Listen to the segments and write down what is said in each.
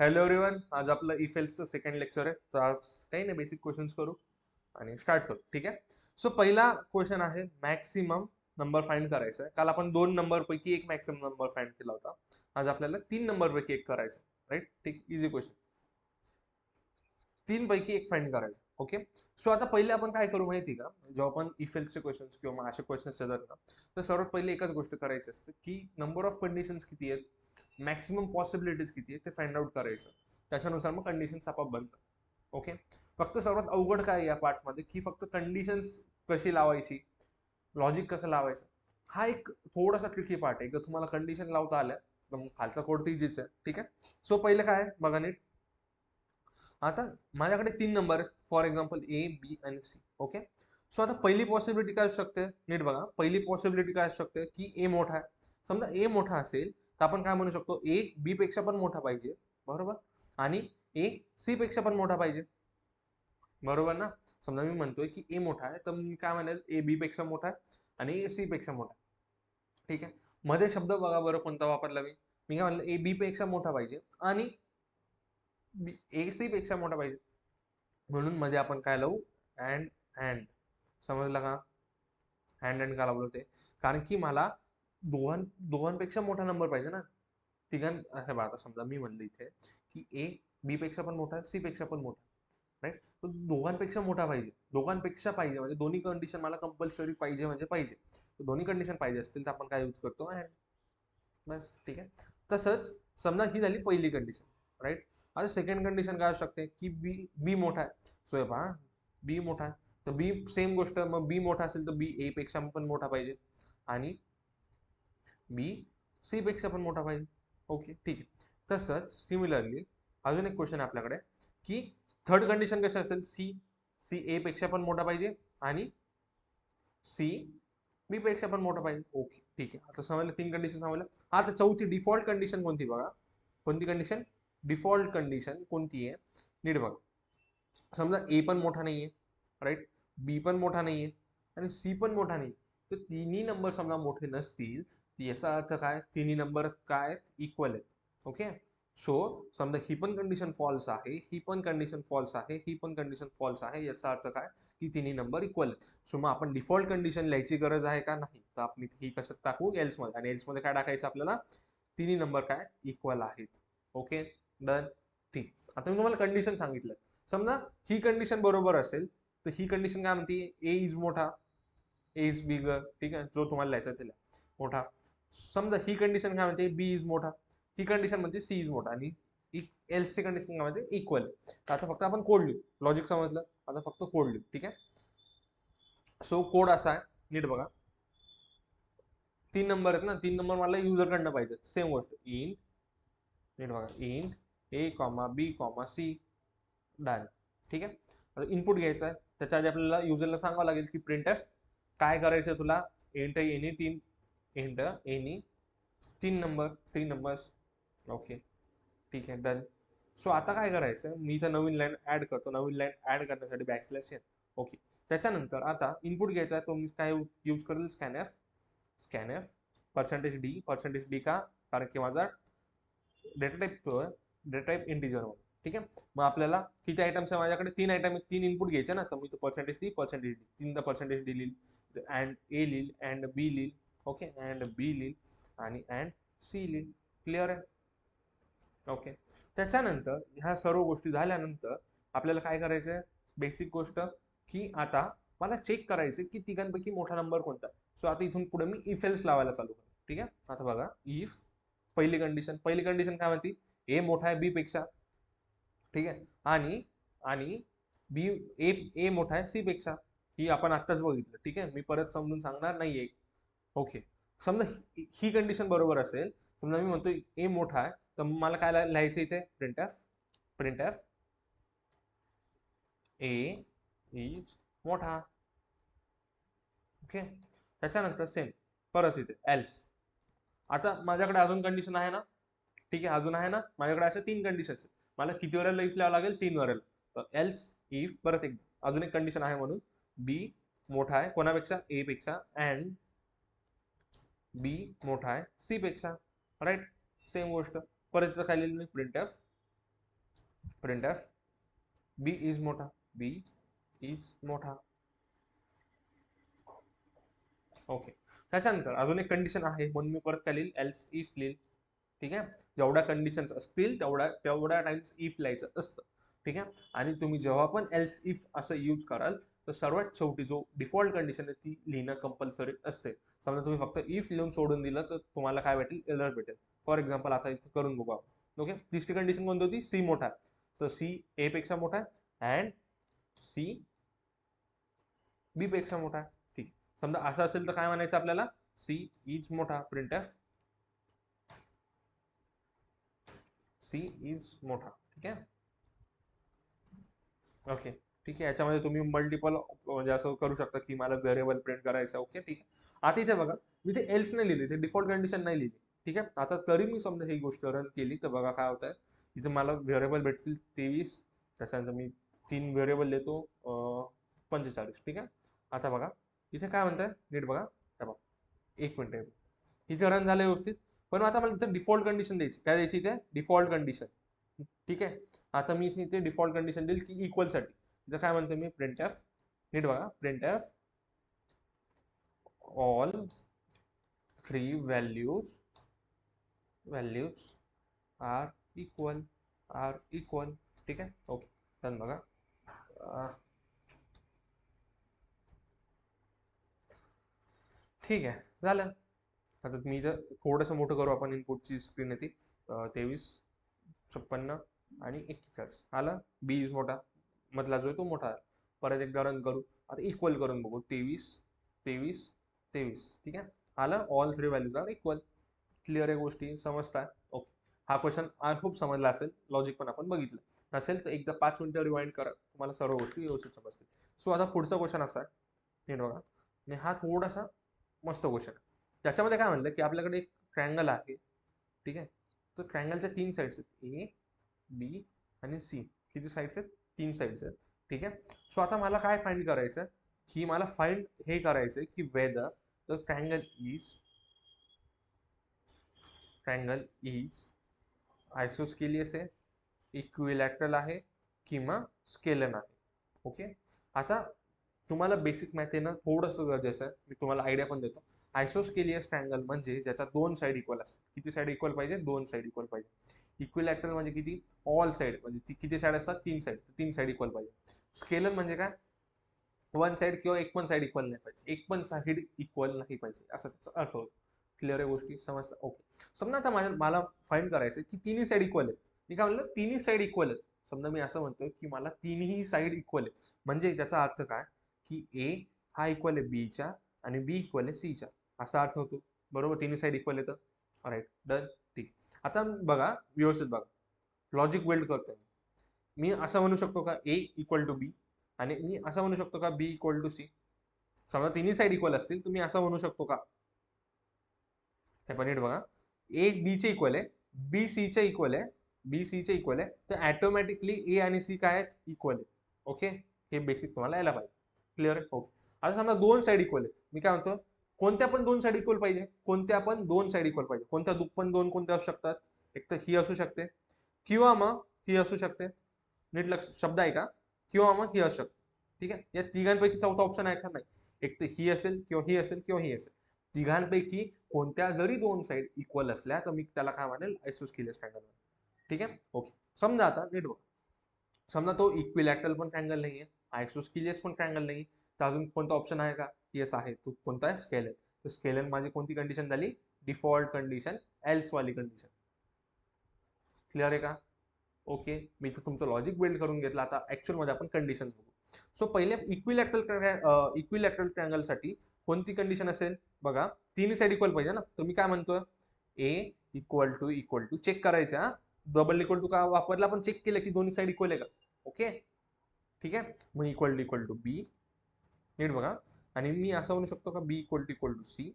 Hello everyone, आज आपलं इफेल्सचं second lecture आहे. तर आज काही नाही, बेसिक क्वेश्चन्स करू आणि स्टार्ट करू. ठीक आहे. सो पहिला क्वेश्चन आहे, मॅक्सिमम नंबर फाइंड करायचा आहे. काल आपण 2 नंबर पैकी एक मॅक्सिमम नंबर फाइंड केला होता. आज आपल्याला 3 नंबर पैकी एक करायचं. राईट? ठीक, इझी क्वेश्चन. 3 पैकी एक फाइंड करायचं. ओके. सो आता पहिले आपण काय करू माहिती का, जेव्हा आपण इफेल्सचे क्वेश्चन्स किंवा असे क्वेश्चन्स येतात ना, तर सर्वात पहिले एकच गोष्ट करायची असते की नंबर ऑफ कंडिशन्स किती आहेत, मॅक्सिमम पॉसिबिलिटीज किती आहेत ते फाइंड आउट करायचं. त्याच्यानुसार मग कंडिशन्स आपोआप बनतात. ओके. फक्त सर्वात अवघड काय या पार्टमध्ये की फक्त कंडिशन्स कशी लावायची, लॉजिक कसं लावायचं, हा एक थोडासा ट्रिकी पार्ट आहे. जर तुम्हाला कंडिशन लावता आल्या तर मग खालचा कोड तर इझीच आहे. ठीक आहे. सो पहिले काय आहे बघा नीट. आता माझ्याकडे 3 नंबर आहेत, फॉर एक्झाम्पल ए, बी आणि सी. ओके. सो आता पहिली पॉसिबिलिटी काय असू शकते, नीट बघा. पहिली पॉसिबिलिटी काय असू शकते की ए मोठा आहे. समजा ए मोठा असेल तर आपण काय म्हणू शकतो, ए बी पेक्षा पण मोठा पाहिजे, बरोबर, आणि ए सी पेक्षा पण मोठा पाहिजे, बरोबर ना. समजा मी म्हणतोय की ए मोठा आहे तर मी काय म्हणेल, ए बी पेक्षा मोठा आहे आणि ए सी पेक्षा मोठा आहे. ठीक आहे. मध्ये शब्द बघा बरं कोणता वापरला मी. मी काय म्हणलं, ए बी पेक्षा मोठा पाहिजे आणि ए सी पेक्षा मोठा पाहिजे. म्हणून मध्ये आपण काय लावू, अँड अँड. समजलं का? हँड अँड का लावलं ते, कारण की मला दोघांपेक्षा मोठा नंबर पाहिजे ना. हे बघा, आता समजा मी म्हणलं इथे की ए बी पेक्षा पण मोठा, सी पेक्षा पण मोठा, राईट. तो दोघांपेक्षा मोठा पाहिजे, दोघांपेक्षा पाहिजे म्हणजे दोन्ही कंडिशन मला कंपल्सरी पाहिजे म्हणजे पाहिजे. दोन्ही कंडिशन पाहिजे असतील तर आपण काय यूज करतो, अँड. बस. ठीक आहे. तसंच समजा ही झाली पहिली कंडिशन, राईट. आता सेकंड कंडिशन काय असू शकते की बी बी मोठा आहे. सो हे पहा, बी मोठा आहे तर बी सेम गोष्ट, मग बी मोठा असेल तर बी ए पेक्षा पण मोठा पाहिजे आणि बी सी पेक्षा पण मोठा पाहिजे. ओके, ठीक आहे. तसंच सिमिलरली अजून एक क्वेश्चन आहे आपल्याकडे की थर्ड कंडिशन कशी असेल, सी सी ए पेक्षा पण मोठा पाहिजे आणि सी बी पेक्षा पण मोठा पाहिजे. ओके, ठीक आहे. आता समजलं, 3 कंडिशन समजलं. आता चौथी डिफॉल्ट कंडिशन कोणती बघा. कोणती कंडिशन? डिफॉल्ट कंडिशन कोणती आहे, नीट बघा. समजा ए पण मोठा नाहीये, राईट, बी पण मोठा नाहीये आणि सी पण मोठा नाही, तर तिन्ही नंबर समजा मोठे नसतील, याचा अर्थ काय, तिन्ही नंबर काय आहेत, इक्वल आहेत. ओके. सो समजा ही पण कंडिशन फॉल्स आहे, ही पण कंडिशन फॉल्स आहे, ही पण कंडिशन फॉल्स आहे, याचा अर्थ काय की तिन्ही नंबर इक्वल आहेत. सो मग आपण डिफॉल्ट कंडिशन लिहायची गरज आहे का, नाही, तर आपण ही कशात टाकू, एल्स मध्ये. आणि एल्स मध्ये काय टाकायचं आपल्याला, तिन्ही नंबर काय इक्वल आहेत. Okay, done. ठीक. आता मी तुम्हाला कंडिशन सांगितलं. समजा ही कंडिशन बरोबर असेल तर ही कंडिशन काय म्हणते, ए इज मोठा, ए इज बिगर. ठीक आहे, जो तुम्हाला लिहायचा त्याला मोठा. समजा ही कंडिशन काय म्हणते, बी इज मोठा. ही कंडिशन म्हणते सी इज मोठा आणि एल्स ची कंडिशन काय म्हणते, इक्वल. तर आता फक्त आपण कोड लिहू, लॉजिक समजलं. आता फक्त कोड लिहू. ठीक आहे. सो कोड असा आहे, नीट बघा. 3 नंबर आहेत ना, 3 नंबर मला युजर कडनं पाहिजे. सेम गोष्ट, इंट, नीट बघा, इंट ए कॉमा बी कॉमा सी, डन. ठीक आहे. आता इनपुट घ्यायचं आहे, त्याच्या आधी आपल्याला युजरला सांगावं लागेल की प्रिंट एफ काय करायचं तुला, int any 3, int any 3 numbers. Okay, ठीक आहे, डन. सो आता काय करायचं, मी इथं नवीन लाईन ऍड करतो. नवीन लाईन ऍड करण्यासाठी बॅकस्लॅश आहे. ओके. त्याच्यानंतर आता इनपुट घ्यायचा आहे, तो मी काय यूज करेल, स्कॅनएफ. स्कॅनएफ पर्सेंटेज डी का, कारण की माझा डेटा टाईप इंटिजर म्हणून. ठीक आहे. मग आपल्याला किती आयटम्स आहे माझ्याकडे, 3 आयटम, 3 इनपुट घ्यायचे ना, तर मी तो पर्सेंटेज डी 3दा पर्सेंटेज डी लिहिल, अँड ए लिहिल, अँड बी लिहिल. ओके, अँड बी लिहिल आणि अँड सी लिहिल. क्लिअर आहे. ओके. त्याच्यानंतर ह्या सर्व गोष्टी झाल्यानंतर आपल्याला काय करायचंय, बेसिक गोष्ट की आता मला चेक करायचं की तिघांपैकी मोठा नंबर कोणता. सो आता इथून पुढे मी इफ एल्स लावायला चालू करतो. ठीक आहे. आता बघा, इफ पहिली कंडिशन काय म्हणते, ए मोठा आहे बी पेक्षा. ठीक आहे. आणि आणि बी ए ए मोठा आहे सी पेक्षा. ही आपण आत्ताच बघितलं. ठीक आहे, मी परत समजून सांगणार नाहीये. ओके. समजा ही कंडिशन बरोबर असेल, समजा मी म्हणतो ए मोठा आहे, तर मला काय लिहायचं इथे, प्रिंट एफ ए इज मोठा. ओके. त्याच्यानंतर सेम परत इथे एल्स. आता माझ्याकडे अजून कंडिशन आहे ना, ठीक आहे, अजून आहे ना माझ्याकडे अशा 3 कंडिशन. मला किती वेळेला इफ लिहावं लागेल, 3 वेळेला. तर एल्स इफ परत एक अजून एक कंडिशन आहे, म्हणून बी मोठा आहे कोणापेक्षा, ए पेक्षा, अँड बी मोठा आहे सी पेक्षा, राईट. सेम गोष्ट परत काय लिहिलं मी, print F print F B is मोठा, बी इज मोठा. ओके. त्याच्यानंतर अजून एक कंडिशन आहे म्हणून मी परत काय लिहिल, एल्स इफ लिहिल. ठीक आहे. जेवढ्या कंडिशन्स असतील तेवढ्या टाइम्स इफ लिहायचं असतं. ठीक आहे. आणि तुम्ही जेव्हा पण एल्स इफ असं यूज कराल तर सर्वात शेवटी जो डिफॉल्ट कंडिशन आहे ती लिहिणं कंपल्सरी असते. समजा तुम्ही फक्त इफ लिहून सोडून दिलं तर तुम्हाला काय भेटेल, एरर भेटेल. फॉर एक्झाम्पल आता इथे करून बघू. ओके. तिसरी कंडिशन कोणती होती, सी मोठा. सो सी ए पेक्षा मोठा अँड सी बी पेक्षा मोठा. ठीक. समजा असं असेल तर काय म्हणायचं आपल्याला, सी इज मोठा, प्रिंट एफ सी इज मोठा. ठीक आहे. ओके. ठीक आहे. याच्यामध्ये तुम्ही मल्टिपल म्हणजे असं करू शकता की मला व्हेरिएबल प्रिंट करायचं. ओके. ठीक आहे. आता इथे बघा मी ते एल्स नाही लिहिली, ते डिफॉल्ट कंडिशन नाही लिहिली. ठीक आहे. आता तरी मी समजा ही गोष्ट रन केली तर बघा काय होत आहे. इथे मला व्हेरिएबल भेटतील 23. त्याच्यानंतर मी 3 व्हेरिएबल देतो 45. ठीक आहे. आता बघा इथे काय म्हणताय नीट बघा. बघा 1 मिनिट. इथे रन झालं व्यवस्थित. पण आता मला इथे डिफॉल्ट कंडिशन द्यायची. काय द्यायची इथे, डिफॉल्ट कंडिशन. ठीक आहे. आता मी इथे डिफॉल्ट कंडिशन देईल की इक्वल साठी. इथं काय म्हणतो मी, प्रिंट एफ, नीट बघा, print F all 3 values are equal. ठीक आहे. ओके. डन. बघा ठीक आहे. झालं. आता मी इथं थोडंसं मोठं करू आपण, इनपुटची स्क्रीन येते 23, 56 आणि 41 आला. बी इज मोठा, मधला जो आहे तो मोठा आहे. परत एकदा रन करू. आता इक्वल करून बघू, 23, 23, 23. ठीक आहे. आलं. All 3 values are equal. Clear आहे, गोष्टी समजताय. ओके. हा क्वेश्चन आय होप समजला असेल, लॉजिक पण आपण बघितलं नसेल तर एकदा 5 मिनिटं रिवाइंड करा, तुम्हाला सर्व गोष्टी व्यवस्थित समजतील. सो आता पुढचा क्वेश्चन असा आहे, नीट बघा. आणि हा थोडासा मस्त क्वेश्चन आहे. त्याच्यामध्ये काय म्हणलं की आपल्याकडे एक ट्रायंगल आहे. ठीक आहे. तर ट्रायंगलच्या 3 साइड्स आहेत, ए बी आणि सी. किती साइड्स आहेत, 3 साइड्स आहेत. ठीक आहे. सो आता मला काय फाइंड करायचं की मला फाइंड हे करायचं की वेदर द ट्रायंगल इज आयसोस्केलियस आहे, इक्विलॅटरल आहे किंवा स्केलन आहे. ओके. आता तुम्हाला बेसिक मॅथ येणं थोडंसं गरजेचं आहे. मी तुम्हाला आयडिया पण देतो. आयसोस्केलियस ट्रायंगल म्हणजे ज्याच्या 2 साइड इक्वल असतात. किती साइड इक्वल पाहिजे, 2 साइड इक्वल पाहिजे. इक्विलॅटरल म्हणजे किती, ऑल साइड म्हणजे किती साइड असतात, 3 साइड, 3 साइड इक्वल पाहिजे. स्केलन म्हणजे काय, 1 साइड किंवा एक पण साइड इक्वल नाही पाहिजे, एक पण साइड इक्वल नाही पाहिजे, असा त्याचा अर्थ होतो. क्लिअर आहे गोष्टी समजता. ओके. समजा आता मला फाइंड करायचं की तिन्ही साइड इक्वल आहेत. मी काय म्हणलं, तिन्ही साइड इक्वल आहेत. समजा मी असं म्हणतोय की मला तिन्ही साइड इक्वल आहे, म्हणजे त्याचा अर्थ काय की ए हा इक्वल आहे बीच्या आणि बी इक्वल आहे सीच्या, असा अर्थ होतो. बरोबर, तिन्ही साइड इक्वल येतं. राईट. डन. ठीक. आता बघा व्यवस्थित बघा, लॉजिक बिल्ड करतोय. मी असं म्हणू शकतो का ए इक्वल टू बी, आणि मी असं म्हणू शकतो का बी इक्वल टू सी. समजा तिन्ही साइड इक्वल असतील तुम्ही असं म्हणू शकतो का, हे पण नीट बघा, ए बी चे इक्वल आहे, बी सी चे इक्वल आहे, बी सी चे इक्वल आहे, तर ऑटोमॅटिकली ए आणि सी काय आहेत, इक्वल आहे. ओके. हे बेसिक तुम्हाला यायला पाहिजे. क्लिअर आहे. ओके. आता समजा 2 साइड इक्वल आहेत. मी काय म्हणतो, कोणत्या पण 2 साइड इक्वल पाहिजे, कोणत्या पण 2 साइड इक्वल पाहिजे. कोणत्या पण 2 कोणत्या असू शकतात, एक तर ही असू शकते किंवा मग ही असू शकते. नीट लक्ष, शब्द आहे का, किंवा मग ही असू शकते. ठीक आहे. या तिघांपैकी चौथा ऑप्शन आहे का, नाही. एक तर ही असेल किंवा ही असेल किंवा ही असेल. तिघांपैकी कोणत्या जरी 2 साइड इक्वल असल्या तर मी त्याला काय म्हणेल, आयसोस्केलियस ट्रायंगल. ठीक आहे. ओके. समजा आता नीट बघा, समजा तो इक्विलॅटरल पण ट्रायंगल नाहीये, आयसोस्केलियस पण ट्रायंगल नाही, तर अजून कोणता ऑप्शन आहे का, येस आहे. तो कोणता आहे, स्केलन. तर स्केलन माझी कोणती कंडिशन झाली, डिफॉल्ट कंडिशन, एल्स वाली कंडिशन. क्लिअर आहे का. ओके. मी तर तुमचं लॉजिक बिल्ड करून घेतलं. आता ऍक्च्युअल मध्ये आपण कंडिशन बघू. सो पहिले इक्विलॅटरल ट्रायंगल साठी कोणती कंडिशन असेल बघा, तिन्ही साइड इक्वल पाहिजे ना. तर मी काय म्हणतोय, ए इक्वल टू चेक करायचं, डबल इक्वल टू का वापरला, आपण चेक केलं की दोन्ही साइड इक्वल आहे का. ओके. ठीक आहे. मग इक्वल टू बी, नीट बघा. आणि मी असं म्हणू शकतो का बी इक्वल टू सी,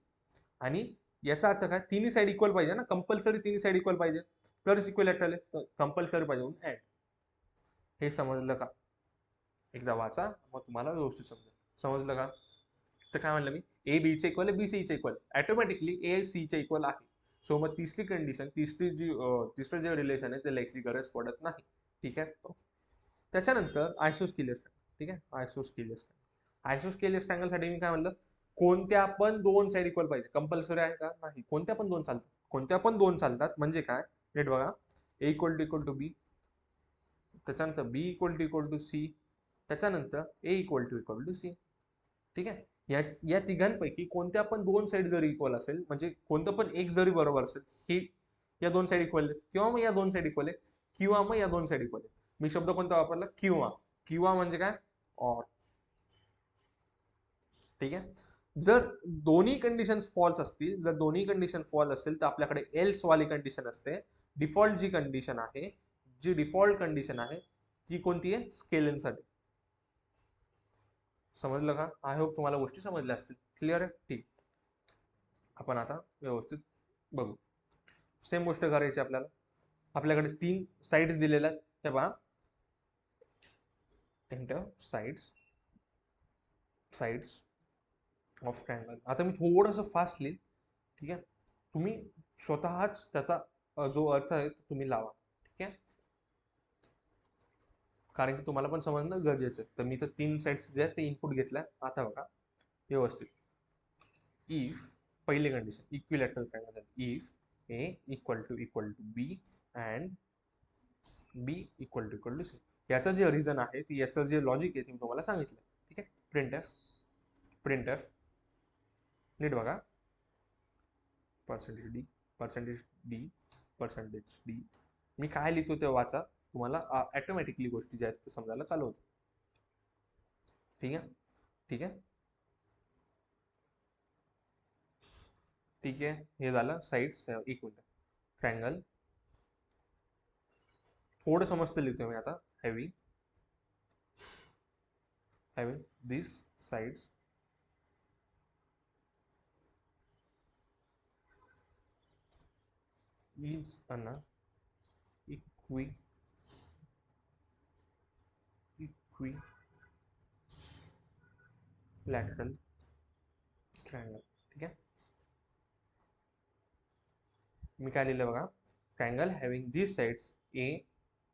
आणि याचा अर्थ काय, तिन्ही साइड इक्वल पाहिजे ना, कंपल्सरी तिन्ही साइड इक्वल पाहिजे तरच इक्विलॅटरल आहे, तर कंपल्सरी पाहिजे म्हणून ऍड. हे समजलं का, एकदा वाचा मग तुम्हाला व्यवस्थित समजेल. समजलं का. तर काय म्हणलं मी, ए बी चे इक्वल आहे, बी सी चे इक्वल, ऑटोमॅटिकली ए सी चे इक्वल आहे. सो मग तिसरी कंडिशन, तिसरं जे रिलेशन आहे ते लिहायची गरज पडत नाही. ठीक आहे. त्याच्यानंतर आयसोस्केलियस ट्रायंगल, ठीक आहे. आयसोस्केलियस ट्रायंगलसाठी मी काय म्हणलं, कोणत्या पण दोन साईड इक्वल पाहिजे. कंपल्सरी आहे का? नाही. कोणत्या पण दोन चालतात. कोणत्या पण दोन चालतात म्हणजे काय, नीट बघा. ए इक्वल टू बी, त्याच्यानंतर बी इक्वल टू सी, त्याच्यानंतर ए इक्वल टू सी. ठीक आहे. या तिघांपैकी कोणत्या पण दोन साईड जरी इक्वल असेल, म्हणजे कोणतं पण एक जरी बरोबर असेल, ही या दोन साईड इक्वल आहेत, किंवा मग या दोन साईड इक्वल आहे, किंवा मग या दोन साईड इक्वल आहेत. मी शब्द कोणता वापरला? किंवा. किंवा म्हणजे काय? ऑर. ठीक आहे. जर दोन्ही कंडिशन फॉल्स असतील, जर दोन्ही कंडिशन फॉल्स असेल, तर आपल्याकडे एल्स वाली कंडिशन असते. डिफॉल्ट जी कंडिशन आहे, जी डिफॉल्ट कंडिशन आहे ती कोणती आहे? स्केलरसाठी. समजलं का? आय होप तुम्हाला गोष्टी समजल्या असतील. क्लिअर आहे? ठीक. आपण आता व्यवस्थित बघू. सेम गोष्ट करायची आपल्याला. आपल्याकडे तीन साइड्स दिलेल्या आहेत, हे पहा. Sides of triangle. आता मी थोडंसं फास्ट लिहिल, ठीक आहे. तुम्ही स्वतःच त्याचा जो अर्थ आहे तो तुम्ही लावा, ठीक आहे. कारण की तुम्हाला पण समजणं गरजेचं आहे. तर मी तर तीन साइड्स जे आहेत ते इनपुट घेतल्या. आता बघा व्यवस्थित. इफ पहिली condition equilateral triangle, if A equal to B and B equal to C. याचं जे रिझन आहे, याचं जे लॉजिक आहे ते मी तुम्हाला सांगितलं, ठीक आहे. प्रिंट एफ नीट बघा. Percentage D, percentage D, percentage D. मी काय लिहितो ते वाचा, तुम्हाला ऑटोमॅटिकली गोष्टी ज्या आहेत ते समजायला चालू होतं. ठीक आहे. ठीक आहे. ठीक आहे. हे झालं साइड्स. एक मिनिट. ट्रायंगल थोडं समजतं लिहितो मी आता. Having this sides is an equilateral triangle. ठीक आहे. मी काय लिहिलं बघा. Triangle having this sides, A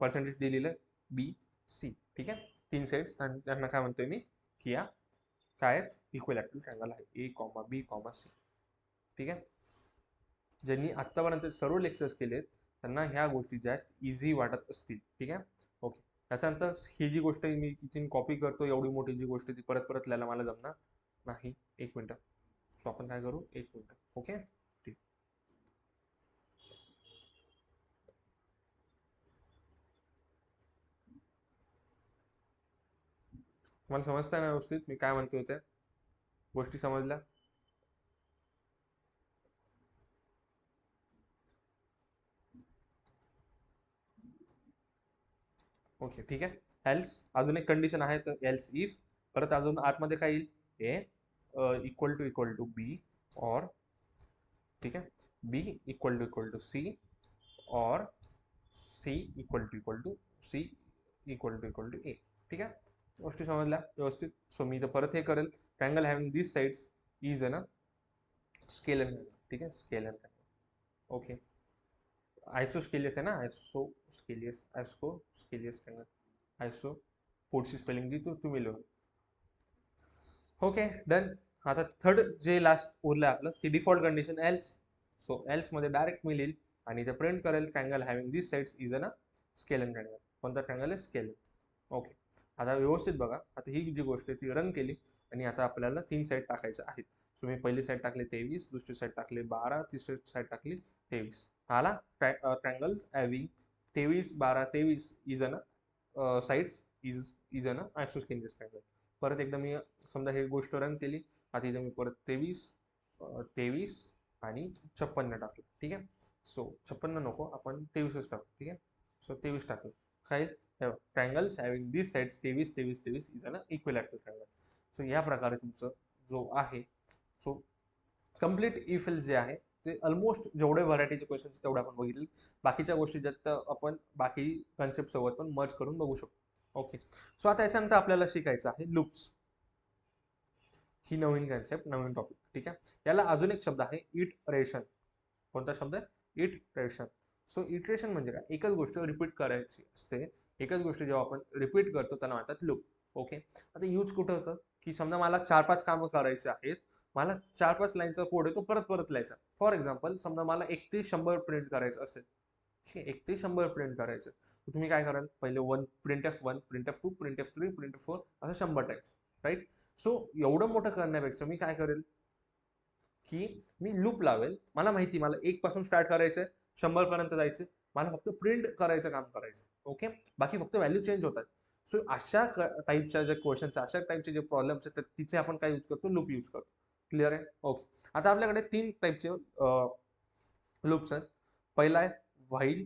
percentage D लिहिलं, बी सी. ठीक आहे. तीन साइड्स आणि त्यांना काय म्हणतोय मी, की या काय आहेत? इक्विलॅटरल ट्रायंगल आहे. ए कॉमा बी कॉमा सी. ठीक आहे. ज्यांनी आतापर्यंत सर्व लेक्चर्स केलेत त्यांना ह्या गोष्टी ज्या आहेत इझी वाटत असतील. ठीक आहे. ओके. त्याच्यानंतर ही जी गोष्ट मी तिची कॉपी करतो, एवढी मोठी जी गोष्ट ती परत परत लिहायला मला जमणार नाही. एक मिनिट. सो आपण काय करू, एक मिनिट. ओके. ठीक. तुम्हाला समजताय ना व्यवस्थित मी काय म्हणतोय? त्या गोष्टी समजल्या? ओके. ठीक आहे. एल्स अजून एक कंडिशन आहे, तर एल्स इफ. परत अजून आतमध्ये काय येईल? ए इक्वल टू बी और, ठीक आहे, बी इक्वल टू सी और सी इक्वल टू ए. ठीक आहे. गोष्टी समजल्या व्यवस्थित. सो मी तर परत हे करेल. Triangle having this sides is an scalar triangle. ठीक आहे. Scalar triangle. ओके. आयसोस्केलियस आहे ना, आयसोस्केलियस ट्रायंगल. आयसो पुढची स्पेलिंग दी तो तुम्ही लिहून. Okay done. आता थर्ड जे लास्ट उरलं आपलं की default condition else. So else मध्ये डायरेक्ट मी लिहिल आणि इथे प्रिंट करेल triangle having this sides is an scalar triangle. कोणता ट्रायंगल आहे? स्केलर. ओके. आता व्यवस्थित बघा. आता ही जी गोष्ट आहे ती रन केली आणि आता आपल्याला तीन साईड टाकायच्या आहेत. सो मी पहिली साईड टाकली 23, दुसरी साईड टाकली 12, तिसरी साईड टाकली 23. आला triangle having 23, 12, 23 is an sides is an isosceles triangle. परत एकदा मी समजा ही गोष्ट रन केली. आता इथे मी परत 23 आणि 56 टाकलं. ठीक आहे. सो 56 नको, आपण 23च टाकू. ठीक आहे. सो 23 टाकलं. काय triangles having this sides 23 is an equilateral triangle. So या प्रकारे तुमचं जो आहे सो कम्प्लीट इफेल जे आहे ते ऑलमोस्ट जेवढे व्हरायटीचे क्वेश्चन तेवढे आपण बघितले. बाकीच्या गोष्टी ज्यात आपण बाकी कन्सेप्ट सोबत पण मर्ज करून बघू शकतो. ओके. सो आता याच्यानंतर आपल्याला शिकायचं आहे लूप्स. ही नवीन कन्सेप्ट, नवीन टॉपिक. ठीक आहे. याला अजून एक शब्द आहे इटरेशन. कोणता शब्द आहे? इटरेशन. सो इटरेशन म्हणजे काय, एकच गोष्ट रिपीट करायची असते. एकच गोष्ट जेव्हा आपण रिपीट करतो त्याला म्हणतात लूप. ओके, आता यूज कुठं होतं की समजा मला 4-5 कामं करायची आहेत, मला 4-5 लाईनचा कोड आहे तो परत परत लिहायचा. फॉर एक्झाम्पल समजा मला 1 ते 100 प्रिंट करायचं असेल, ठीक आहे, 1 ते 100 प्रिंट करायचं, तर तुम्ही काय कराल, पहिले print F 1, print F 2, print F 3, print F 4 असं 100 टाइम्स, राईट. सो एवढं मोठं करण्यापेक्षा मी काय करेल की मी लूप लावेल. मला माहिती मला 1 पासून स्टार्ट करायचंय, 100 पर्यंत जायचं, मला फक्त प्रिंट करायचं काम करायचं. ओके, बाकी फक्त व्हॅल्यू चेंज होतात. सो अशा टाईपच्या जे क्वेश्चन्स, अशा टाईपचे जे प्रॉब्लेम्स आहेत तिथे आपण काय यूज करतो, लूप यूज करतो. क्लिअर आहे. ओके, आता आपल्याकडे 3 टाईपचे लूप्स आहेत. पहिला आहे व्हाईल.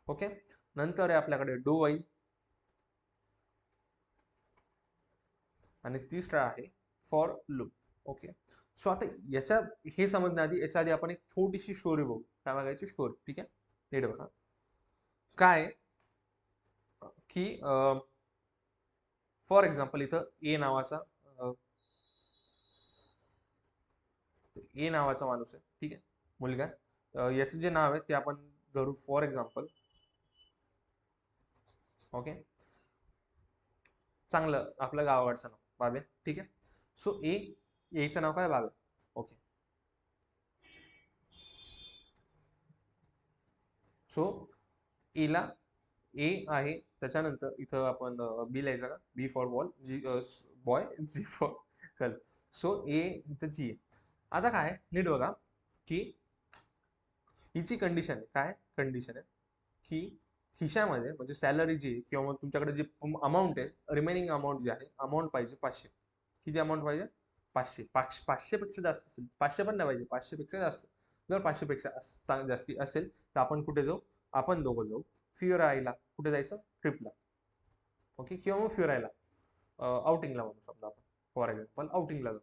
ओके, नंतर आहे आपल्याकडे डू व्हाईल, आणि तिसरा आहे फॉर लूप. ओके, सो आता याच्या हे समजण्याआधी याच्या आधी आपण एक छोटीशी स्टोरी बघू. काय बघायची स्टोरी, ठीक आहे. नीट बघा काय की फॉर एक्झाम्पल इथं ए नावाचा माणूस आहे, ठीक आहे, मुलगा. याचं जे नाव आहे ते आपण धरू फॉर एक्झाम्पल. ओके, चांगलं आपलं गावाकडचं नाव बाबे, ठीक आहे. सो एचं नाव काय, बाबे. ओके, सो एला ए आहे, त्याच्यानंतर इथं आपण बी लिहायचं का, B for ball, G boy, G for girl. So A इथं जी आहे. आता काय नीट बघा की हिची कंडिशन आहे, काय कंडिशन आहे की खिशामध्ये म्हणजे सॅलरी जी आहे किंवा मग तुमच्याकडे जी अमाऊंट आहे, रिमेनिंग अमाऊंट जी आहे, अमाऊंट पाहिजे 500. किती अमाऊंट पाहिजे, 500. 500 पेक्षा जास्त असेल, 500 पण नाही पाहिजे, 500 पेक्षा जास्त. जर 500 पेक्षा जास्ती असेल तर आपण कुठे जाऊ, आपण दोघं जाऊ फिरायला. कुठे जायचं, ट्रिपला. ओके, किंवा मग फिरायला, आउटिंगला म्हणू शकतो आपण. फॉर एक्झाम्पल आउटिंगला जाऊ.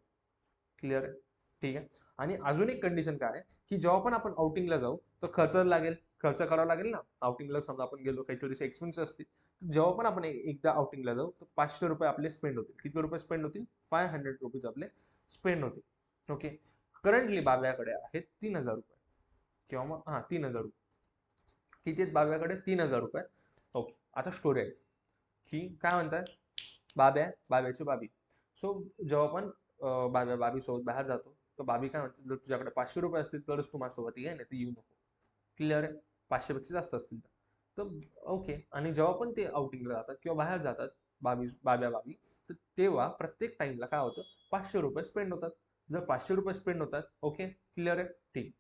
क्लिअर आहे, ठीक आहे. आणि अजून एक कंडिशन काय आहे की जेव्हा पण आपण आउटिंगला जाऊ तर खर्च लागेल, खर्च करावा लागेल ना. आउटिंगला समजा आपण गेलो, काही थोडेसे एक्सपेन्स असतील, तर जेव्हा पण आपण एकदा आउटिंगला जाऊ तर 500 रुपये आपले स्पेंड होतील. किती रुपये स्पेंड होतील, 500 रुपीज आपले स्पेंड होतील. ओके, करंटली बाब्याकडे आहेत 3000 रुपये, किंवा मग 3000 रुपये. किती आहेत बाब्याकडे, 3000 रुपये. ओके, आता स्टोरी आहे की काय म्हणतात, बाब्याची बाबी. सो जेव्हा आपण बाब्या बाबी सोबत बाहेर जातो तर बाबी काय म्हणते, जर तुझ्याकडे 500 रुपये असतील तरच तू माझ्यासोबत ये, नाही तर येऊ नको. क्लिअर आहे, 500 पेक्षा जास्त असतील तर ओके. आणि जेव्हा पण ते आउटिंगला जातात किंवा बाहेर जातात बाबी, तर तेव्हा प्रत्येक टाइमला काय होतं, 500 रुपये स्पेंड होतात. जर 500 रुपये स्पेंड होतात, ओके क्लिअर आहे, ठीक.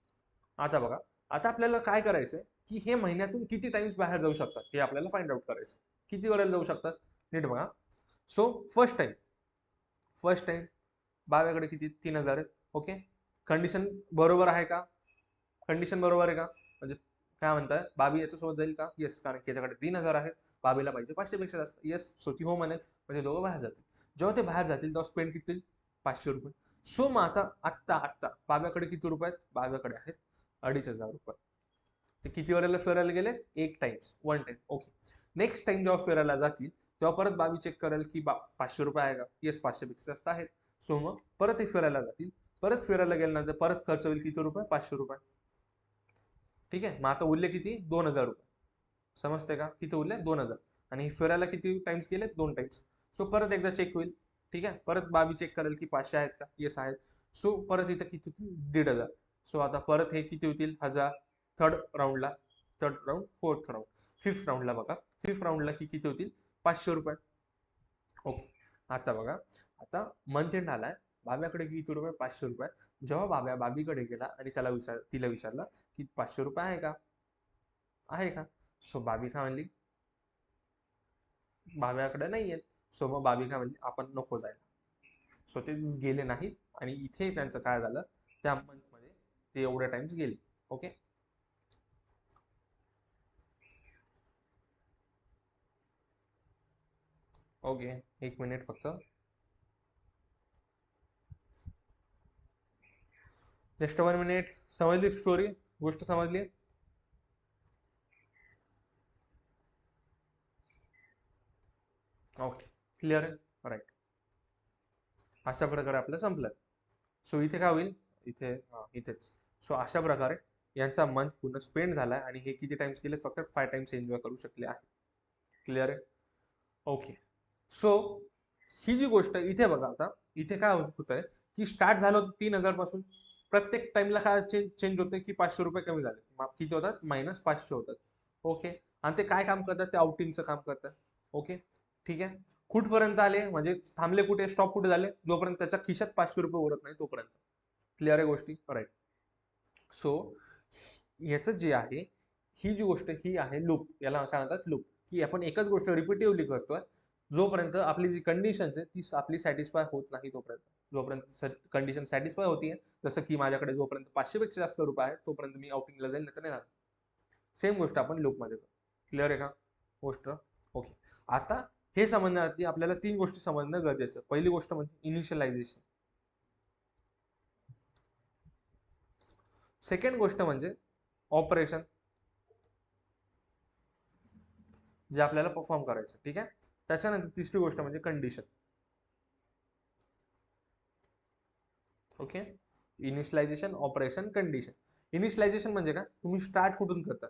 आता बघा, आता आपल्याला काय करायचंय की हे महिन्यातून किती टाइम्स बाहेर जाऊ शकतात हे आपल्याला फाइंड आउट करायचं. किती वेळेला जाऊ शकतात, नीट बघा. सो फर्स्ट टाइम बाव्याकडे किती, 3000 आहेत. ओके, कंडिशन बरोबर आहे का, कंडिशन बरोबर आहे का, म्हणजे काय म्हणताय, बाबी याच्यासोबत जाईल का, येस, कारण की याच्याकडे 3000 आहेत, बाबीला पाहिजे 500 पेक्षा जास्त, येस. सो ती हो म्हणेल, म्हणजे दोघं बाहेर जातील. जेव्हा ते बाहेर जातील तेव्हा स्पेंड किती, 500 रुपये. सो मग आत्ता आत्ता बाब्याकडे किती रुपये आहेत, बाब्याकडे आहेत 2500 रुपये. ते किती वेळेला फिरायला गेले, एक times, one time. Okay, next time जेव्हा फिरायला जातील तेव्हा परत बाबी चेक करेल की 500 रुपये आहे का, येस 500 पेक्षा जास्त आहेत. सो मग परत ते फिरायला जातील. परत फिरायला गेल्यानंतर परत खर्च होईल किती रुपये, 500 रुपये. ठीक आहे, मग आता उरले किती, 2000 रुपये. समजते का, किती उरले, 2000. आणि फिरायला किती टाइम्स गेले, 2 टाइम्स. सो परत एकदा चेक होईल. ठीक आहे, परत बाबी चेक करेल की 500 आहेत का, येस आहेत. सो परत इथं किती होतील, 1500. सो आता परत हे किती होतील, 1000. थर्ड राऊंडला, फोर्थ राऊंड, फिफ्थ राऊंडला बघा, फिफ्थ राऊंडला किती होतील, 500 रुपये. ओके, आता बघा, आता मंथ एंड आलाय, बाब्याकडे किती रुपये, 500 रुपये. जेव्हा बाबीकडे गेला आणि तिला विचारलं की 500 रुपये आहे का, आहे का. सो बाबी काय म्हणली, बाब्याकडे नाही आहेत. सो मग बाबी काय म्हणली, आपण नको जायला. सो ते गेले नाहीत, आणि इथे त्यांचं काय झालं, त्या मंथ मध्ये ते एवढ्या टाइम्स गेले. ओके, ओके, एक मिनिट फक्त, जस्ट 1 मिनिट. समजली स्टोरी, गोष्ट समजली. ओके, क्लिअर आहे, राईट. अशा प्रकारे आपलं संपलं. सो इथे काय होईल, इथेच. सो अशा प्रकारे यांचा मंथ पूर्ण स्पेंड झालाय आणि हे किती टाइम्स केले, फक्त 5 टाइम्स एन्जॉय करू शकले आहे. क्लिअर आहे? ओके. सो ही जी गोष्ट इथे बघा, आता इथे काय होत आहे की स्टार्ट झालं होतं 3000 पासून, प्रत्येक टाइमला काय चेंज होते की 500 रुपये कमी झाले, किती होतात, -500 होतात. ओके. आणि ते काय काम करतात, ते आउटिंगचं काम करतात. ओके, ठीक आहे. कुठपर्यंत आले, म्हणजे थांबले कुठे, स्टॉप कुठे झाले, जोपर्यंत त्याच्या खिशात 500 रुपये उरत नाही तोपर्यंत. क्लिअर आहे गोष्टी? राईट. सो याचं जे आहे, ही जी गोष्ट ही आहे लूप, याला काय म्हणतात लूप, की आपण एकच गोष्ट रिपिटेटिव्हली करतोय जोपर्यंत आपली जी कंडिशन आहे ती आपली सॅटिस्फाय होत नाही तोपर्यंत. जोपर्यंत कंडिशन सॅटिस्फाय होतीये, जसं की माझ्याकडे जोपर्यंत 500 पेक्षा जास्त रुपये आहेत तोपर्यंत मी आउटिंगला जाईल, नाही तर नाही जाणार. सेम गोष्ट आपण लूपमध्ये करतो. क्लिअर आहे का गोष्ट? ओके. आता हे समजण्यासाठी आपल्याला 3 गोष्टी समजणं गरजेचं. पहिली गोष्ट म्हणजे इनिशियलायझेशन. सेकंड गोष्ट म्हणजे ऑपरेशन, जे आपल्याला परफॉर्म करायचं. ठीक आहे. त्याच्यानंतर तिसरी गोष्ट म्हणजे condition. Okay. Initialization, operation, condition. Initialization म्हणजे काय, तुम्ही स्टार्ट कुठून करता.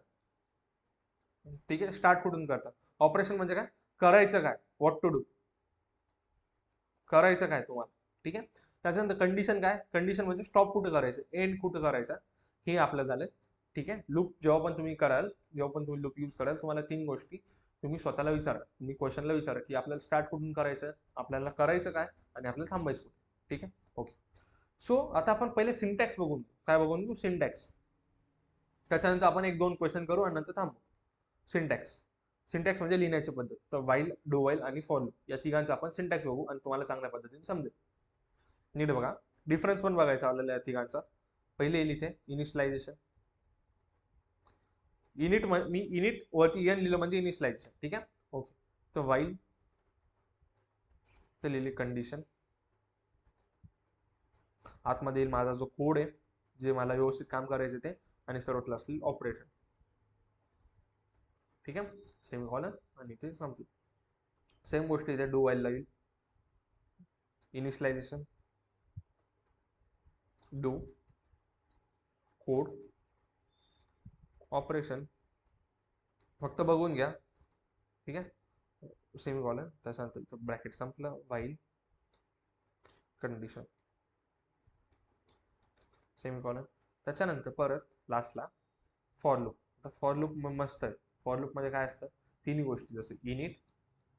ठीक आहे, स्टार्ट कुठून करता. ऑपरेशन म्हणजे काय, करायचं काय, व्हॉट टू डू, करायचं काय तुम्हाला. ठीक आहे. त्याच्यानंतर कंडिशन काय, कंडिशन म्हणजे स्टॉप कुठं करायचं, एंड कुठं करायचा, हे आपलं झालं. ठीक आहे. लूप जेव्हा पण तुम्ही कराल, जेव्हा पण तुम्ही लूप यूज कराल, तुम्हाला 3 गोष्टी तुम्ही स्वतःला विचारा, तुम्ही क्वेश्चनला विचारा की आपल्याला स्टार्ट कुठून करायचं, आपल्याला करायचं काय, आणि आपल्याला थांबायचं कुठे. ठीक आहे. ओके. सो आता आपण पहिले सिंटॅक्स बघून, काय बघून घेऊ, सिंटॅक्स. त्याच्यानंतर आपण 1-2 क्वेश्चन करू आणि नंतर थांबू. सिंटॅक्स. सिंटॅक्स म्हणजे लिहिण्याची पद्धत. तर वाईल, डू वाईल आणि फॉर लूप या तिघांचा आपण सिंटॅक्स बघू आणि तुम्हाला चांगल्या पद्धतीने समजेल. नीट बघा, डिफरन्स पण बघायचा आपल्याला या तिघांचा. पहिले येईल इथे इनिशियलायझेशन. इनिट, मी इनिट वरती एन लिहिलं म्हणजे इनिशियलायझेशन. ठीक आहे. ओके. तर वाईल ते लिहिली कंडिशन. आतमध्ये येईल माझा जो कोड आहे, जे मला व्यवस्थित काम करायचं ते, आणि सर्वात लास्ट ऑपरेशन. ठीक आहे. सेमीकॉलन आणि ते संपलं. सेम गोष्ट इथे डू वाईल लागेल. Initialization, do, code, operation. फक्त बघून घ्या. ठीक आहे. सेमीकॉलन, त्याच्यानंतर ब्रॅकेट संपलं, वाईल, कंडिशन, सेमीकॉलन. त्याच्यानंतर परत लास्टला फॉर लूप. आता फॉर लूप मस्त आहे. फॉर लूप मध्ये काय असतं, तिन्ही गोष्टी, जसे इनिट,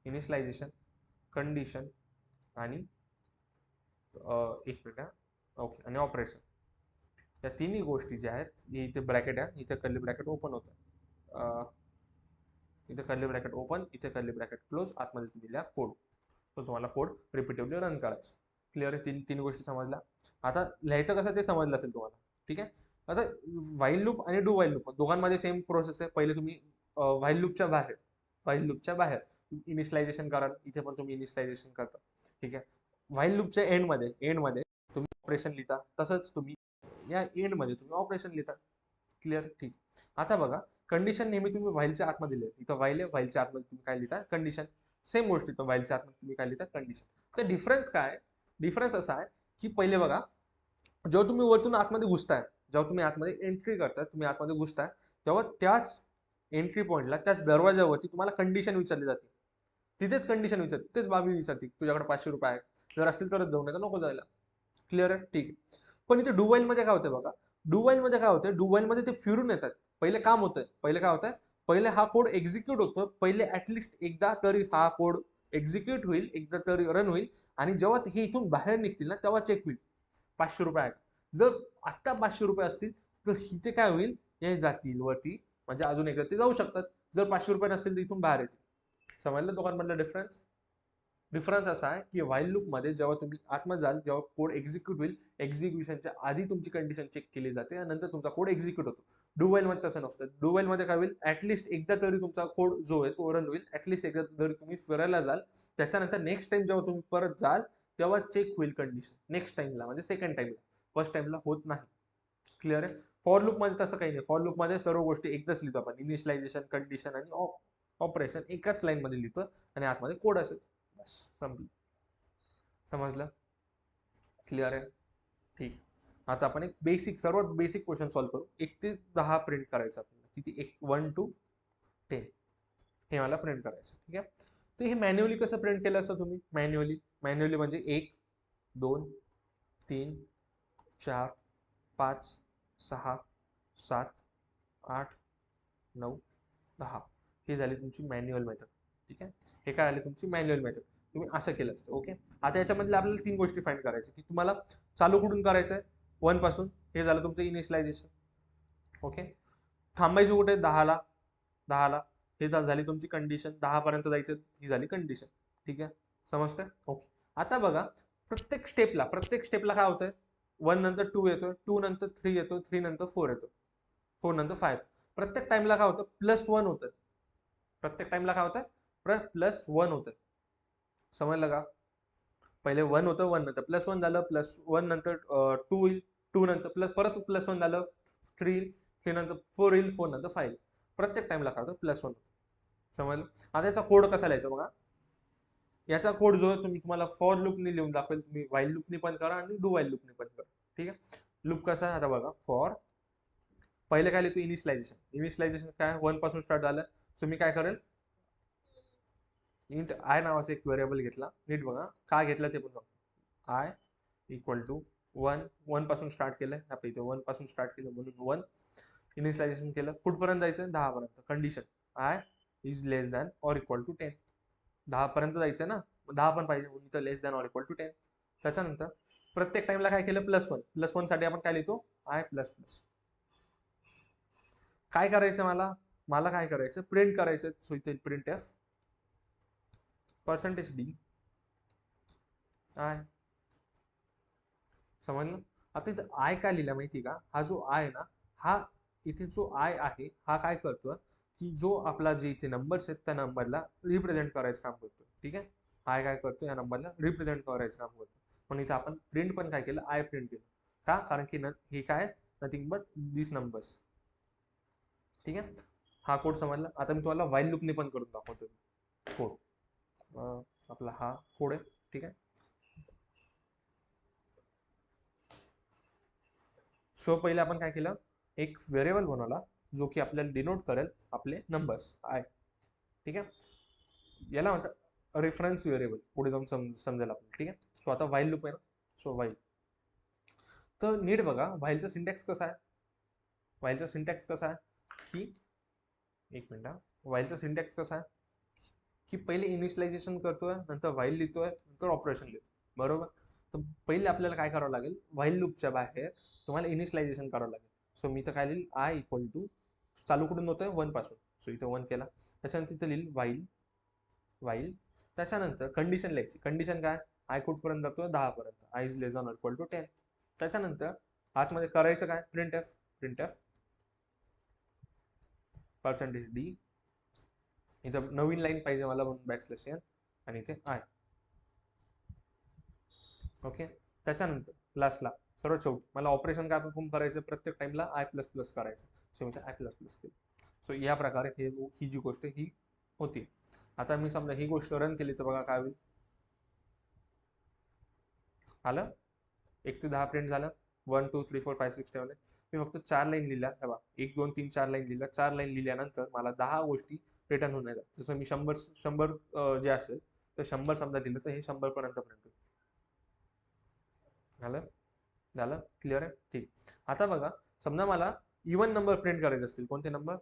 इनिशियलायझेशन, कंडिशन आणि एक मिनिट, ओके, आणि ऑपरेशन. या तिन्ही गोष्टी ज्या आहेत, इथे ब्रॅकेट आहे, इथे कर्ली ब्रॅकेट ओपन होतं, इथे कर्ली ब्रॅकेट ओपन, इथे कर्ली ब्रॅकेट क्लोज, आतमध्ये तुम्ही लिहा कोड. तो तुम्हाला कोड रिपीटेडली रन करायचा. क्लिअर आहे? तीन गोष्टी समजल्या. आता लिहायचं कसं ते समजलं असेल तुम्हाला. ठीक आहे. आता व्हाईल लूप आणि डू व्हाईल लूप दोघांमध्ये सेम प्रोसेस आहे. पहिले तुम्ही व्हाईल लूपच्या बाहेर इनिशियलायझेशन कराल. इथे पण तुम्ही इनिशियलायझेशन करता. ठीक आहे. व्हाईल लूपच्या एंडमध्ये तुम्ही ऑपरेशन लिहिता. तसंच तुम्ही या एंडमध्ये तुम्ही ऑपरेशन लिहिता. क्लिअर? ठीक. आता बघा, कंडिशन नेहमी तुम्ही व्हाईलच्या आतमध्ये लिहा. इथं व्हाईल आहे, व्हाईलच्या आतमध्ये तुम्ही काय लिहिता, कंडिशन. सेम गोष्ट इथं व्हाईलच्या आतमध्ये तुम्ही काय लिहिता, कंडिशन. तर डिफरन्स काय, डिफरन्स असा आहे की पहिले बघा, जेव्हा तुम्ही वरतून आतमध्ये घुसताय, जेव्हा तुम्ही आतमध्ये एंट्री करताय, तुम्ही आतमध्ये घुसताय, तेव्हा त्याच एंट्री पॉईंटला, त्याच दरवाजावरती तुम्हाला कंडिशन विचारली जाते. तिथेच कंडिशन विचारते, तिथेच बाबी विचारते, तुझ्याकडे 500 रुपये आहेत, जर असतील तरच जाऊ, नये तर नको जायला. क्लिअर आहे? ठीक आहे. पण इथे डू व्हाईल मध्ये काय होतं बघा, डू व्हाईल मध्ये काय होतं, डू व्हाईल मध्ये ते फिरून येतात. पहिले काम होतंय, पहिले काय होतंय, पहिले हा कोड एक्झिक्यूट होतो, पहिले ऍटलिस्ट एकदा तरी हा कोड एक्झिक्यूट होईल, एकदा तरी रन होईल, आणि जेव्हा हे इथून बाहेर निघतील ना, तेव्हा चेक होईल 500 रुपये आहेत. जर आत्ता 500 रुपये असतील तर इथे काय होईल, हे जातील वरती, म्हणजे अजून एकदा ते जाऊ शकतात. जर 500 रुपये नसतील तर इथून बाहेर येतील. समजलं दोघांमधला डिफरन्स? डिफरन्स असा आहे की व्हाईल लूप मध्ये जेव्हा तुम्ही आतमध्ये जाल, जेव्हा कोड एक्झिक्यूट होईल, एक्झिक्युशनच्या आधी तुमची कंडिशन चेक केली जाते आणि नंतर तुमचा कोड एक्झिक्यूट होतो. डू व्हाईल मध्ये तसं नसतं. डू व्हाईल मध्ये काय होईल, ऍटलिस्ट एकदा तरी तुमचा कोड जो आहे तो रन होईल, ऍटलिस्ट एकदा तरी तुम्ही फिरायला जाल, त्याच्यानंतर नेक्स्ट टाइम जेव्हा तुम्ही परत जाल तेव्हा चेक होईल कंडिशन, नेक्स्ट टाइमला, म्हणजे सेकंड टाइमला, फर्स्ट टाइमला होत नाही. क्लिअर आहे? फॉर लूप मध्ये तसं काही नाही. फॉर लूप मध्ये सर्व गोष्टी एकदाच लिहितो आपण, इनिशियलायझेशन, कंडिशन आणि ऑपरेशन एकाच लाईन मध्ये लिहितो आणि आतमध्ये कोड असेल, बस संपलं. समजलं? क्लिअर आहे? ठीक. आता आपण एक बेसिक, सर्वात बेसिक क्वेश्चन सॉल्व्ह करू. 1 ते 10 प्रिंट करायचं आपल्याला. किती? 1 to 10 हे मला प्रिंट करायचं. ठीक आहे. तर हे मॅन्युअली कसं प्रिंट केलं असतं तुम्ही? मॅन्युअली म्हणजे 1 2 3 4 5 6 7 8 9 10 ही झाली तुमची मॅन्युअल मेथड. ठीक आहे. हे काय झाली तुमची मॅन्युअल मेथड. तुम्ही असं केलं असतं. ओके. आता याच्यामधल्या आपल्याला 3 गोष्टी फाइंड करायच्या की तुम्हाला चालू कुठून करायचं आहे? 1 पासून. हे झालं तुमचं इनिशियलायझेशन. ओके. थांबायचं कुठे? 10ला. हे झाली तुमची कंडिशन. 10 पर्यंत जायचं, ही झाली कंडिशन. ठीक आहे. समजतंय? ओके. आता बघा प्रत्येक स्टेपला काय होतंय? 1 नंतर 2 येतोय, 2 नंतर 3 येतो, 3 नंतर 4 येतो, 4 नंतर 5. प्रत्येक टाइमला काय होतं? +1 होतं. प्रत्येक टाइमला काय होतं? +1 होतं. समजलं का? पहिले 1 होतं, 1 नंतर +1 झालं, +1 नंतर 2 होईल, 2 नंतर परत +1 झालं, 3 येईल, 3 नंतर 4 येईल, 4 नंतर 5 येईल. प्रत्येक टाइमला काय होतं? +1 होतं. समजलं? आता याचा कोड कसा लिहायचा बघा. याचा कोड जो आहे तुम्हाला फॉर लूपने लिहून दाखवेल. तुम्ही व्हाईल लूपने पण करा आणि डू व्हाईल लूपने पण करा. ठीक आहे. लूप कसा आहे आता बघा. फॉर पहिले काय लिहितो? इनिशियलायझेशन काय? 1 पासून स्टार्ट झालं. सो मी काय करेल? इंट आय नावाचा एक व्हेरिएबल घेतला. नीट बघा काय घेतलं ते पण सांगतो. आय इक्वल टू 1 पासून स्टार्ट केलं. आपण इथे 1 पासून स्टार्ट केलं म्हणून 1 इनिशियलायझेशन केलं. कुठपर्यंत जायचं? 10 पर्यंत. Condition i is less than or equal to 10. 10 पर्यंत जायचं ना, 10 पण पाहिजे म्हणून इथं लेस दॅन ऑर इक्वल टू 10. त्याच्यानंतर प्रत्येक टाइमला काय केलं? +1 साठी आपण काय लिहितो? I plus plus. काय करायचं मला काय करायचं? प्रिंट करायचं. सो इथे प्रिंट एफ %d आय. समजलं? आता इथं आय काय लिहिला माहिती का? हा जो आय ना, हा इथे जो आय आहे हा काय करतो की जो आपला जे इथे नंबर्स आहेत त्या नंबरला रिप्रेझेंट करायचं काम करतो. ठीक आहे. आय काय करतो? या नंबरला रिप्रेझेंट करायचं काम करतो. म्हणून इथे आपण प्रिंट पण काय केलं? आय प्रिंट केलं. का? कारण की हे काय? Nothing but this numbers. ठीक आहे. हा कोड समजला. आता मी तुम्हाला व्हाईल लूपने पण करून दाखवतो कोड. आपला हा कोड आहे. ठीक आहे. सो पहिले आपण काय केलं? एक व्हेरिएबल बनवला जो की आपल्याला डिनोट करेल आपले नंबर्स आय. ठीक आहे. याला म्हणतात रेफरन्स व्हेरिएबल. पुढे जाऊन समजेल आपल्याला. ठीक आहे. सो आता व्हाईल लूप आहे ना. So while. तर नीट बघा व्हाईलचा सिंटॅक्स कसा आहे? व्हाईलचा सिंटॅक्स कसा आहे की एक मिनिट. व्हाईलचा सिंटॅक्स कसा आहे की पहिले इनिशियलायझेशन करतोय, नंतर व्हाईल लिहितोय, नंतर ऑपरेशन लिहितोय. बरोबर. तर पहिले आपल्याला काय करावं लागेल? व्हाईल लूपच्या बाहेर तुम्हाला इनिशियलायझेशन करावं लागेल. सो मी तर काय लिहिल? आय इक्वल टू चालू कुठून होतोय? 1 पासून. सो इथं 1 केला. त्याच्यानंतर इथं लिहिल व्हाईल. त्याच्यानंतर कंडिशन लिहायची. कंडिशन काय? आय कुठपर्यंत जातोय? 10 पर्यंत. I is less than equal to 10. त्याच्यानंतर आतमध्ये करायचं काय? Print f %d. इथं नवीन लाईन पाहिजे मला म्हणून बॅकस्लॅश एन आणि इथे आय. ओके. त्याच्यानंतर लास्टला सर्व शेवटी मला ऑपरेशन काय परफॉर्म करायचं? प्रत्येक टाइमला आय प्लस प्लस करायचं. So me I plus plus केलं. सो या प्रकारे ही जी गोष्ट ही होती. आता मी समजा ही गोष्ट रन केली तर बघा काय होईल? आलं? 1 ते 10 प्रिंट झालं. 1 2 3 4 5 6 7 8. मी फक्त 4 लाईन लिहिल्या. हे बघा 1 2 3 4 लाईन लिहिल्या. 4 लाईन लिहिल्यानंतर मला 10 गोष्टी रिटर्न होऊन येतात. जसं मी 100 जे असेल तर 100 समजा दिलं तर हे 100 पर्यंत प्रिंट होईल. झालं? क्लिअर आहे? ठीक. आता बघा समजा मला इवन नंबर प्रिंट करायचे असतील. कोणते नंबर?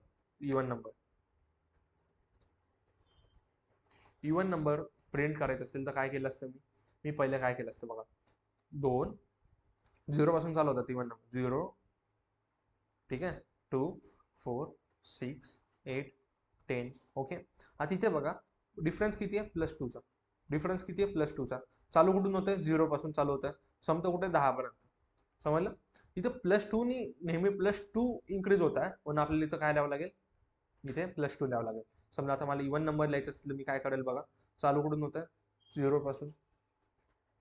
इवन नंबर प्रिंट करायचे असतील तर काय केलं असतं मी पहिले काय केलं असतं बघा. 2 0 पासून चालू होतात इवन नंबर. 0 ठीक आहे. 2 4 6 8 10. ओके. आता इथे बघा डिफरन्स किती आहे? +2चा. डिफरन्स किती आहे? +2चा. चालू कुठून होतंय? 0 पासून चालू होतंय. संपतं कुठे? 10 पर्यंत. समजलं? इथं +2 नी नेहमी +2 इन्क्रीज होत आहे म्हणून आपल्याला इथं काय लिहावं लागेल? इथे +2 लिहावं लागेल. समजा आता मला इवन नंबर लिहायचे असतील तर मी काय करेल बघा. चालू कुठून होतं? 0 पासून.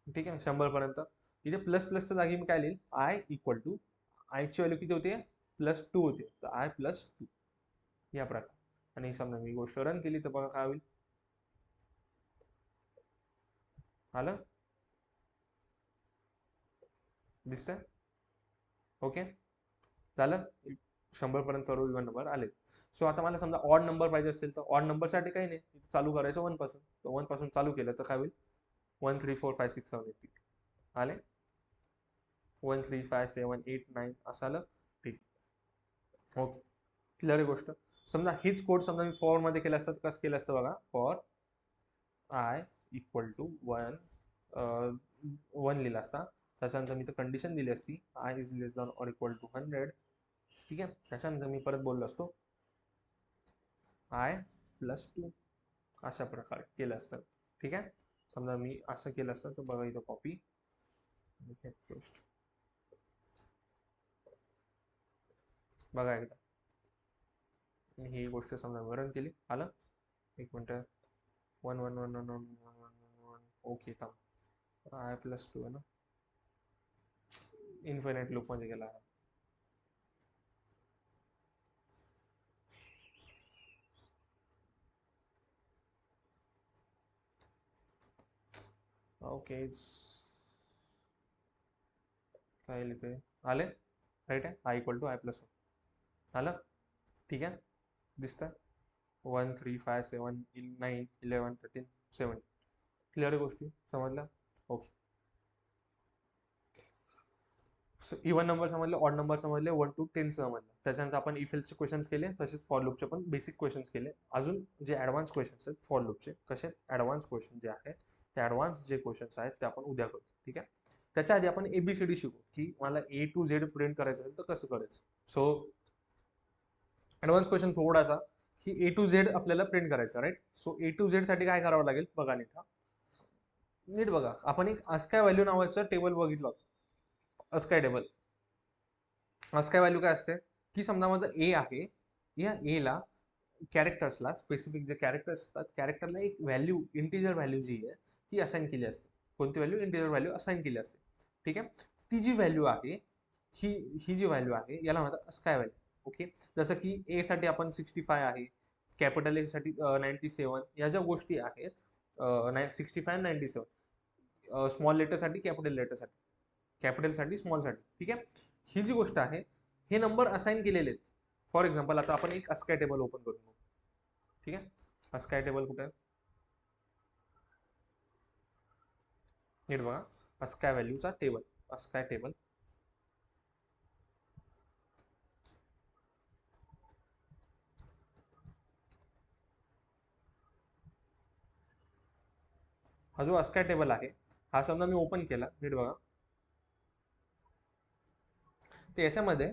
ठीक आहे. 100 पर्यंत. इथे प्लस प्लसच्या जागी मी काय लिहिल? आय इक्वल टू आयची व्हॅल्यू किती होते? +2 होते. तर आय +2 या प्रकारे. आणि समजा मी गोष्ट रन केली तर बघा काय होईल? आलं? दिसतंय? ओके झालं, 100 पर्यंत इव्हन नंबर आले. सो आता मला समजा ऑड नंबर पाहिजे असतील तर ऑड नंबरसाठी काही नाही, चालू करायचं 1 पासून. 1 पासून चालू केलं तर काय होईल, 1 3 4 5 6 7 8 आले, 1 3 5 7 8 9 असं आलं. ठीक, ओके क्लिअर गोष्ट. समजा हीच कोड समजा मी फॉर मध्ये केलं असतं, कसं केलं असतं बघा, फॉर आय इक्वल टू 1 लिहिला असता. त्याच्यानंतर मी तर कंडिशन दिली असती, i is less than or equal to 100. ठीक आहे, त्याच्यानंतर मी परत बोललो असतो आय प्लस 2 अशा प्रकारे केलं असतं. ठीक आहे, समजा मी असं केलं असतं तर बघा इथं कॉपी पेस्ट, बघा एकदा मी ही गोष्ट समजा रन केली, आलं. एक मिनिट, 1 1 1 1 1 ओके थांब, आय प्लस 2 आहे ना, इन्फिनिट लूप मध्ये गेला. ओके काय लिहिते, आले राईट आहे, i equal to i plus 1 आलं. ठीक आहे, दिसतं 1 3 5 7 9 11 13 7 क्लिअर गोष्टी समजल्या. ओके, इव्हन नंबर समजले, ऑड नंबर समजले, 1 to 10 समजले. त्याच्यानंतर आपण इफ एल्सचे क्वेश्चन्स केले, तसेच फॉर लूपचे पण बेसिक क्वेश्चन्स केले. अजून जे ऍडव्हान्स क्वेश्चन्स आहेत फॉर लूपचे, कसे ऍडव्हान्स क्वेश्चन जे आहेत ते ऍडव्हान्स जे क्वेश्चन्स आहेत ते आपण उद्या करू. ठीक आहे, त्याच्या आधी आपण एबीसीडी शिकू, की मला ए टू झेड प्रिंट करायचं असेल तर कसं करायचं. सो ऍडव्हान्स क्वेश्चन थोडासा, की ए टू झेड आपल्याला प्रिंट करायचं, right. So A to Z साठी काय करावं लागेल बघा नीट, नीट बघा. आपण एक अस्काय व्हॅल्यू नावाचं टेबल बघितलं, अस्काय टेबल. अस्काय व्हॅल्यू काय असते, की समजा माझं ए आहे, या ए ला कॅरेक्टर्सला, स्पेसिफिक जे कॅरेक्टर्स असतात, कॅरेक्टरला एक व्हॅल्यू, इंटिजर व्हॅल्यू जी आहे ती असाइन केली असते. कोणती व्हॅल्यू, इंटिजर व्हॅल्यू असाइन केली असते. ठीक आहे, ती जी व्हॅल्यू आहे, ही ही जी व्हॅल्यू आहे याला म्हणतात अस्काय व्हॅल्यू. ओके, जसं की ए साठी आपण 65 आहे, कॅपिटल ए साठी 97, या ज्या गोष्टी आहेत 65 97, स्मॉल लेटर साठी, कॅपिटल लेटर साठी, कॅपिटल साठी, स्मॉल साठी. ठीक आहे, ही जी गोष्ट आहे हे नंबर असाइन केलेले आहेत. फॉर एक्झाम्पल आता आपण एक अस्काय टेबल ओपन करून घेऊ. ठीक आहे, अस्काय टेबल कुठे आहे, नीट बघा, अस्काय व्हॅल्यूचा टेबल, अस्काय टेबल. हा जो अस्काय टेबल आहे, हा समजा मी ओपन केला, नीट बघा, तर याच्यामध्ये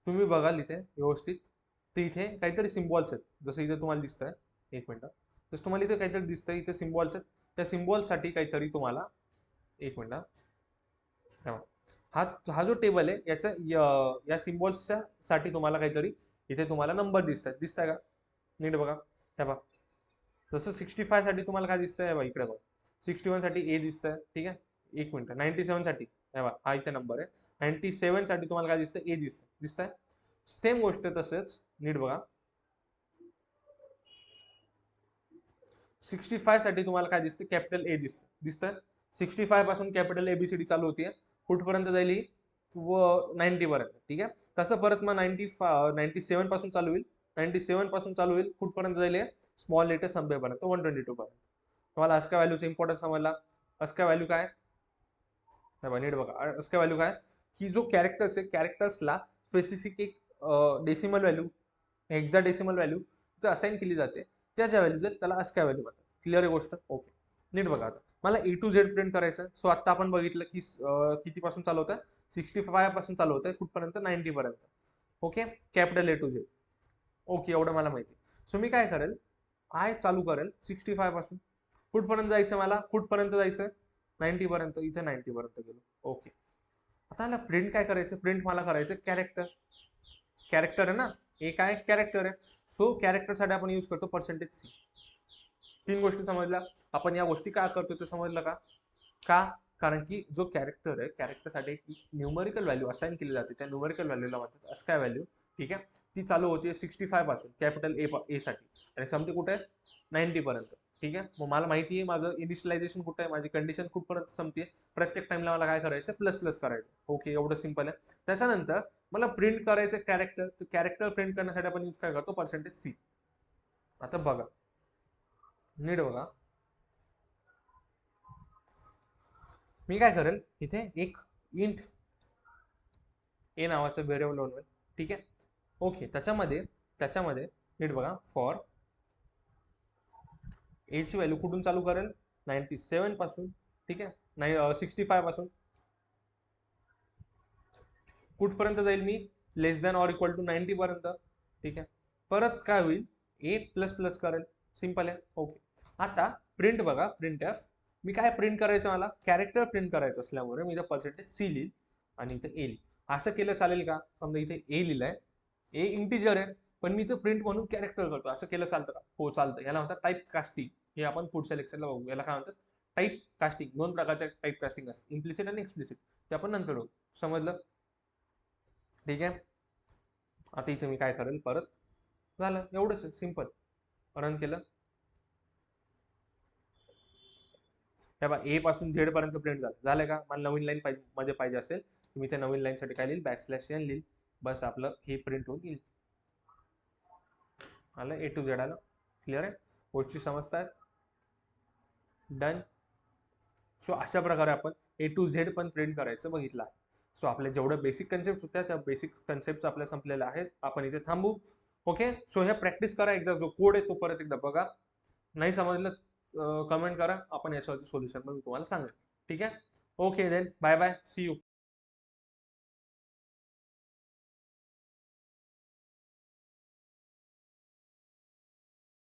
तुम्ही बघाल इथे व्यवस्थित, तर इथे काहीतरी सिम्बॉल्स आहेत, जसं इथे तुम्हाला दिसतंय, एक मिनिट, जसं तुम्हाला इथे काहीतरी दिसतंय, इथे सिम्बॉल्स आहेत. त्या सिम्बॉलसाठी काहीतरी तुम्हाला, एक मिनिट, हा हा जो टेबल आहे याच्या या सिम्बॉल्सच्या साठी तुम्हाला काहीतरी इथे तुम्हाला नंबर दिसताय का, नीट बघा. हे बघा, जसं 65 साठी तुम्हाला काय दिसतंय, बघा इकडे बघा, 61 साठी ए दिसतंय. ठीक आहे, एक मिनिट, 97 साठी हे बघा, हा इथे नंबर आहे, 97 साठी तुम्हाला काय दिसतंय, ए दिसतंय. सेम गोष्ट तसंच, नीट बघा, 65 साठी तुम्हाला काय दिसतं, कॅपिटल ए दिसतंय. 65 पासून कॅपिटल एबीसीडी चालू होतीये, कुठपर्यंत जाईल ही, व 90 पर्यंत. ठीक आहे, तसं परत मग 97 पासून चालू होईल, 97 पासून चालू होईल, कुठपर्यंत जाईल, स्मॉल लेटर संपेपर्यंत, 122 पर्यंत. तुम्हाला अस्का व्हॅल्यूचा इम्पॉर्टन्स समजला. अस्का व्हॅल्यू काय, नीट बघा, अस्का व्हॅल्यू काय, की जो कॅरेक्टर्स आहे, कॅरेक्टर्सला स्पेसिफिक एक decimal value, hexadecimal value assign केली जाते, त्याच्या व्हॅल्यू त्याला अस्काय व्हॅल्यू म्हणतात. क्लिअर आहे गोष्ट. ओके, नीट बघा, आता मला ए टू झेड प्रिंट करायचं. सो आता आपण बघितलं की किती पासून चालू होतं, 65 पासून चालू होतं कुठपर्यंत, 90 पर्यंत. Okay, capital A to Z. Okay, एवढं मला माहिती. सो मी काय करेल, आय चालू करेल 65 पासून, कुठपर्यंत जायचं मला, कुठपर्यंत जायचं, 90 पर्यंत. इथे 90 पर्यंत गेलो. ओके, आता मला प्रिंट काय करायचं, प्रिंट मला करायचं कॅरेक्टर. कॅरेक्टर आहे ना, हे काय कॅरेक्टर आहे. सो कॅरेक्टर साठी आपण यूज करतो पर्सेंटेज सी. 3 गोष्टी समजल्या. आपण या गोष्टी का करतो ते समजलं का, का कारण की जो कॅरेक्टर आहे, कॅरेक्टरसाठी एक न्यूमरिकल व्हॅल्यू असाइन केली जाते, त्या न्यूमरिकल व्हॅल्यूला म्हणतात अस्काय व्हॅल्यू. ठीक आहे, ती चालू होते 65 पासून, कॅपिटल ए साठी, आणि संपते कुठे, 90 पर्यंत. ठीक आहे. मग मला माहिती आहे माझं इनिशियलायझेशन कुठं आहे, माझी कंडिशन कुठपर्यंत संपते, प्रत्येक टाइमला मला काय करायचं, प्लस प्लस करायचं. ओके, एवढं सिंपल आहे. त्याच्यानंतर मला प्रिंट करायचं कॅरेक्टर, तर कॅरेक्टर प्रिंट करण्यासाठी आपण काय करतो, पर्सेंटेज सी. आता बघा, नीट बघा, मी काय करेल, इथे एक इंट ए नावाचं व्हेरिएबल बनवेल. ठीक आहे. ओके, त्याच्यामध्ये नीट बघा, फॉर ए ची व्हॅल्यू कुठून चालू करेल, 97 पासून. ठीक आहे, नाही 65 पासून कुठपर्यंत जाईल मी, लेस दॅन ऑर इक्वल टू 90 पर्यंत. ठीक आहे. परत काय होईल, ए प्लस प्लस करेल. सिंपल आहे. ओके, आता प्रिंट बघा, प्रिंट एफ. मी काय प्रिंट करायचं, मला कॅरेक्टर प्रिंट करायचं असल्यामुळे मी इथं पर्सेंटेज सी लिहिल आणि इथं ए लिहिल. असं केलं चालेल का, समजा इथे ए लिहिलंय, ए इंटिजर आहे, पण मी इथं प्रिंट म्हणून कॅरेक्टर करतो, असं केलं चालतं का? हो चालतं. याला म्हणतात टाईप कास्टिंग. हे आपण पुढच्या लेक्चरला बघू. याला काय म्हणतात, टाईप कास्टिंग. दोन प्रकारच्या टाईप कास्टिंग असतात, इम्प्लिसिट आणि एक्सप्लिसिट. ते आपण नंतर बघू. समजलं? ठीक आहे. आता इथे मी काय करेल, परत झालं, एवढंच सिंपल. रन केलं, हे बघा, ए पासून झेड पर्यंत प्रिंट झालं का? मला नवीन लाईन पाहिजे, मध्ये पाहिजे असेल मी त्या नवीन लाईन साठी काय लिहिल, बॅकस्लॅश एन लिहिल. बस आपलं हे प्रिंट होऊन येईल. आलं, ए टू झेड आलं. क्लिअर आहे, गोष्टी समजतायत? डन. सो अशा प्रकारे आपण ए टू झेड पण प्रिंट करायचं बघितलं. सो आपल्या जेवढ्या बेसिक कन्सेप्ट होत्या त्या बेसिक कन्सेप्ट आपल्या संपलेल्या आहेत. आपण इथे थांबू. ओके, सो हे प्रॅक्टिस करा एकदा, जो कोड आहे तो परत एकदा बघा. नाही समजलं कमेंट करा, आपण याच्यावरती सोल्युशन पण मी तुम्हाला सांगेल. ठीक आहे. Okay then, bye bye, see you.